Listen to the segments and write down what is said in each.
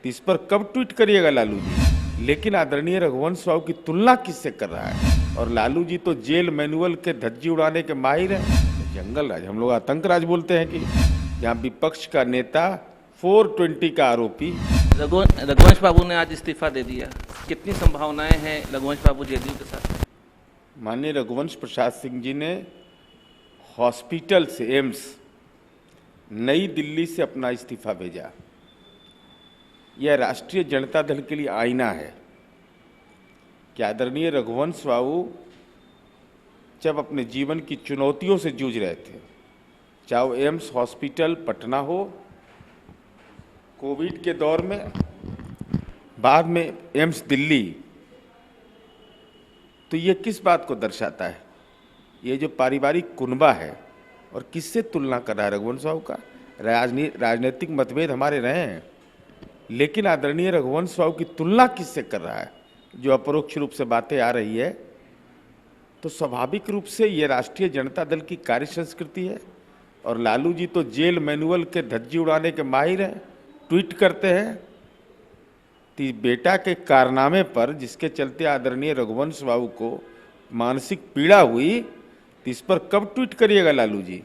तो इस पर कब ट्वीट करिएगा लालू जी। लेकिन आदरणीय रघुवंश बाबू की तुलना किससे कर रहा है? और लालू जी तो जेल मैनुअल के धज्जी उड़ाने के माहिर हैं। जंगल राज, हम लोग आतंक राज बोलते हैं कि जहाँ विपक्ष का नेता 420 का आरोपी। रघुवंश बाबू ने आज इस्तीफा दे दिया, कितनी संभावनाएं हैं रघुवंश बाबू जेडीयू के साथ? माननीय रघुवंश प्रसाद सिंह जी ने हॉस्पिटल से, एम्स नई दिल्ली से अपना इस्तीफा भेजा। यह राष्ट्रीय जनता दल के लिए आईना है कि आदरणीय रघुवंश बाबू जब अपने जीवन की चुनौतियों से जूझ रहे थे, चाहे वो एम्स हॉस्पिटल पटना हो, कोविड के दौर में, बाद में एम्स दिल्ली, तो ये किस बात को दर्शाता है? ये जो पारिवारिक कुनबा है, और किससे तुलना कर रहा है रघुवंश बाबू का? राजनीतिक मतभेद हमारे रहे हैं, लेकिन आदरणीय रघुवंश बाबू की तुलना किससे कर रहा है? जो अपरोक्ष रूप से बातें आ रही है, तो स्वाभाविक रूप से ये राष्ट्रीय जनता दल की कार्य संस्कृति है। और लालू जी तो जेल मैनुअल के धज्जी उड़ाने के माहिर हैं, ट्वीट करते हैं। तो बेटा के कारनामे पर जिसके चलते आदरणीय रघुवंश बाबू को मानसिक पीड़ा हुई, तो इस पर कब ट्वीट करिएगा लालू जी?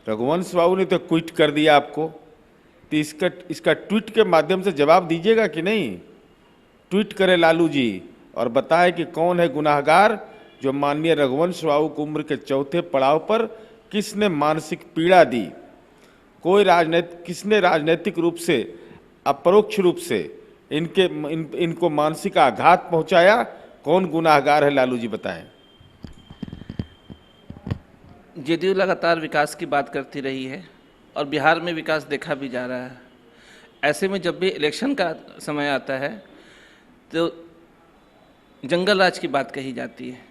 रघुवंश बाबू ने तो ट्वीट कर दिया आपको, तो इसका ट्वीट के माध्यम से जवाब दीजिएगा कि नहीं? ट्वीट करे लालू जी और बताए कि कौन है गुनाहगार जो माननीय रघुवंश बाबू को उम्र के चौथे पड़ाव पर किसने मानसिक पीड़ा दी। किसने राजनीतिक रूप से, अपरोक्ष रूप से इनको मानसिक आघात पहुंचाया? कौन गुनाहगार है लालू जी, बताएं। जेडीयू लगातार विकास की बात करती रही है और बिहार में विकास देखा भी जा रहा है। ऐसे में जब भी इलेक्शन का समय आता है तो जंगल राज की बात कही जाती है,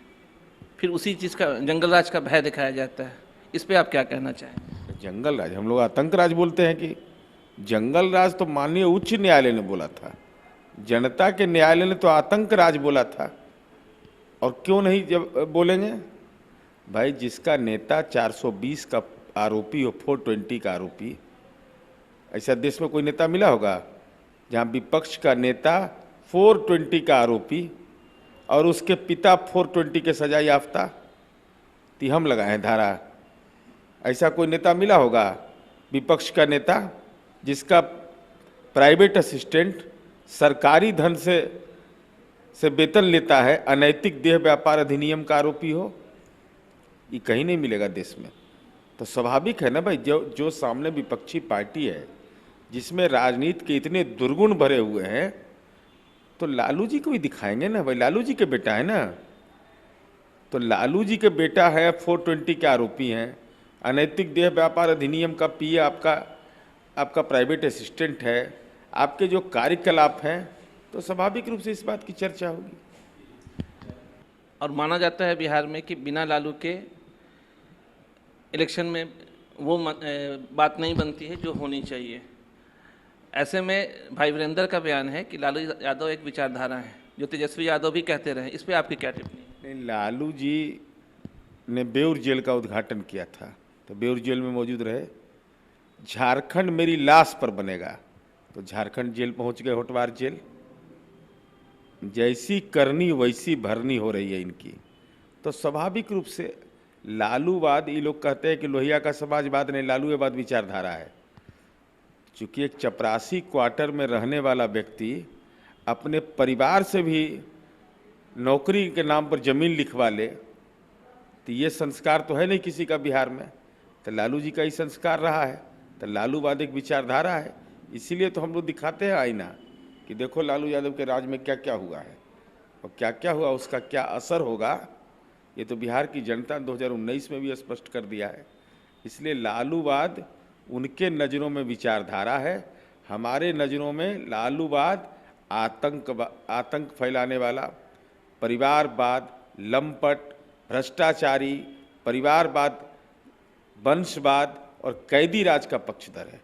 फिर उसी चीज़ का, जंगल राज का भय दिखाया जाता है। इस पे आप क्या कहना चाहें? जंगल राज, हम लोग आतंक राज बोलते हैं कि जंगल राज तो माननीय उच्च न्यायालय ने बोला था, जनता के न्यायालय ने तो आतंक राज बोला था। और क्यों नहीं जब बोलेंगे भाई? जिसका नेता 420 का आरोपी हो, 420 का आरोपी, ऐसा देश में कोई नेता मिला होगा जहां विपक्ष का नेता 420 का आरोपी और उसके पिता 420 के सजा याफ्ता? तो हम लगाए हैं धारा। ऐसा कोई नेता मिला होगा विपक्ष का नेता जिसका प्राइवेट असिस्टेंट सरकारी धन से वेतन लेता है, अनैतिक देह व्यापार अधिनियम का आरोपी हो? ये कहीं नहीं मिलेगा देश में। तो स्वाभाविक है ना भाई, जो सामने विपक्षी पार्टी है जिसमें राजनीति के इतने दुर्गुण भरे हुए हैं, तो लालू जी को भी दिखाएंगे ना भाई। लालू जी के बेटा है ना, तो लालू जी के बेटा है, 420 के आरोपी हैं, अनैतिक देह व्यापार अधिनियम का पीए आपका प्राइवेट असिस्टेंट है, आपके जो कार्यकलाप हैं, तो स्वाभाविक रूप से इस बात की चर्चा होगी। और माना जाता है बिहार में कि बिना लालू के इलेक्शन में वो बात नहीं बनती है जो होनी चाहिए। ऐसे में भाई वीरेंद्र का बयान है कि लालू यादव एक विचारधारा है, जो तेजस्वी यादव भी कहते रहे। इस पर आपकी क्या टिप्पणी? नहीं, लालू जी ने बेउर जेल का उद्घाटन किया था, तो बेउर जेल में मौजूद रहे। झारखंड मेरी लाश पर बनेगा, तो झारखंड जेल पहुंच गए, होटवार जेल। जैसी करनी वैसी भरनी हो रही है इनकी। तो स्वाभाविक रूप से लालूवाद, ये लोग कहते हैं कि लोहिया का समाजवाद नहीं, लालूवाद विचारधारा है। चूंकि एक चपरासी क्वार्टर में रहने वाला व्यक्ति अपने परिवार से भी नौकरी के नाम पर जमीन लिखवा ले, तो ये संस्कार तो है नहीं किसी का बिहार में। तो लालू जी का ही संस्कार रहा है। तो लालूवाद एक विचारधारा है, इसीलिए तो हम लोग दिखाते हैं आईना कि देखो लालू यादव के राज में क्या क्या हुआ है और क्या क्या हुआ, उसका क्या असर होगा। ये तो बिहार की जनता 2019 में भी स्पष्ट कर दिया है। इसलिए लालूवाद उनके नज़रों में विचारधारा है, हमारे नज़रों में लालूवाद आतंक फैलाने वाला, परिवारवाद, लंपट, भ्रष्टाचारी, परिवारवाद, वंशवाद और कैदी राज का पक्षधर है।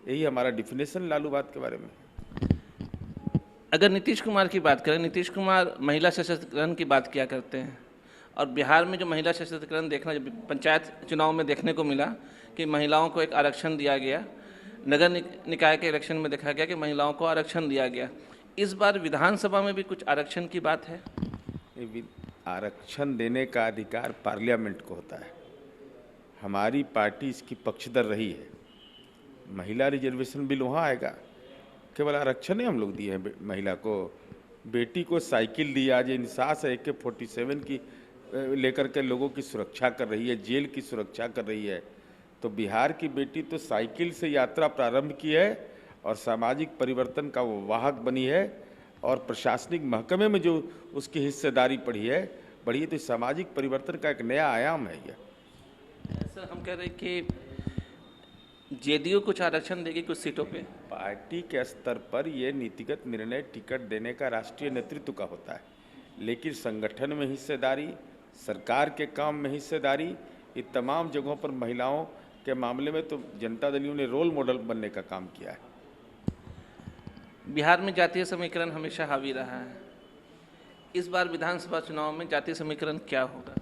यही हमारा डिफिनेशन लालूवाद के बारे में। अगर नीतीश कुमार की बात करें, नीतीश कुमार महिला सशक्तिकरण की बात किया करते हैं, और बिहार में जो महिला सशक्तिकरण देखना, जब पंचायत चुनाव में देखने को मिला कि महिलाओं को एक आरक्षण दिया गया, नगर निकाय के इलेक्शन में देखा गया कि महिलाओं को आरक्षण दिया गया। इस बार विधानसभा में भी कुछ आरक्षण की बात है? आरक्षण देने का अधिकार पार्लियामेंट को होता है। हमारी पार्टी इसकी पक्षधर रही है। महिला रिजर्वेशन बिल वहाँ आएगा। केवल आरक्षण ही हम लोग दिए हैं महिला को। बेटी को साइकिल दी। आज इंसास है AK-47 की लेकर के लोगों की सुरक्षा कर रही है, जेल की सुरक्षा कर रही है। तो बिहार की बेटी तो साइकिल से यात्रा प्रारंभ की है और सामाजिक परिवर्तन का वो वाहक बनी है और प्रशासनिक महकमे में जो उसकी हिस्सेदारी बढ़ी है तो सामाजिक परिवर्तन का एक नया आयाम है यह। सर, हम कह रहे हैं कि JDU कुछ आरक्षण देगी कुछ सीटों पे। पार्टी के स्तर पर यह नीतिगत निर्णय टिकट देने का राष्ट्रीय नेतृत्व का होता है, लेकिन संगठन में हिस्सेदारी, सरकार के काम में हिस्सेदारी, ये तमाम जगहों पर महिलाओं के मामले में तो जनता दल ने रोल मॉडल बनने का काम किया है। बिहार में जातीय समीकरण हमेशा हावी रहा है। इस बार विधानसभा चुनाव में जातीय समीकरण क्या होगा?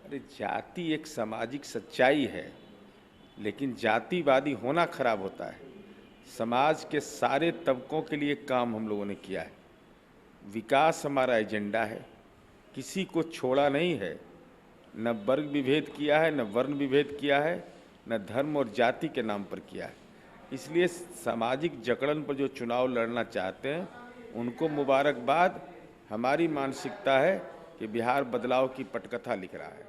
अरे, जाति एक सामाजिक सच्चाई है, लेकिन जातिवादी होना खराब होता है। समाज के सारे तबकों के लिए काम हम लोगों ने किया है। विकास हमारा एजेंडा है, किसी को छोड़ा नहीं है। न वर्ग विभेद किया है, न वर्ण विभेद किया है, न धर्म और जाति के नाम पर किया है। इसलिए सामाजिक जकड़न पर जो चुनाव लड़ना चाहते हैं उनको मुबारकबाद। हमारी मानसिकता है कि बिहार बदलाव की पटकथा लिख रहा है।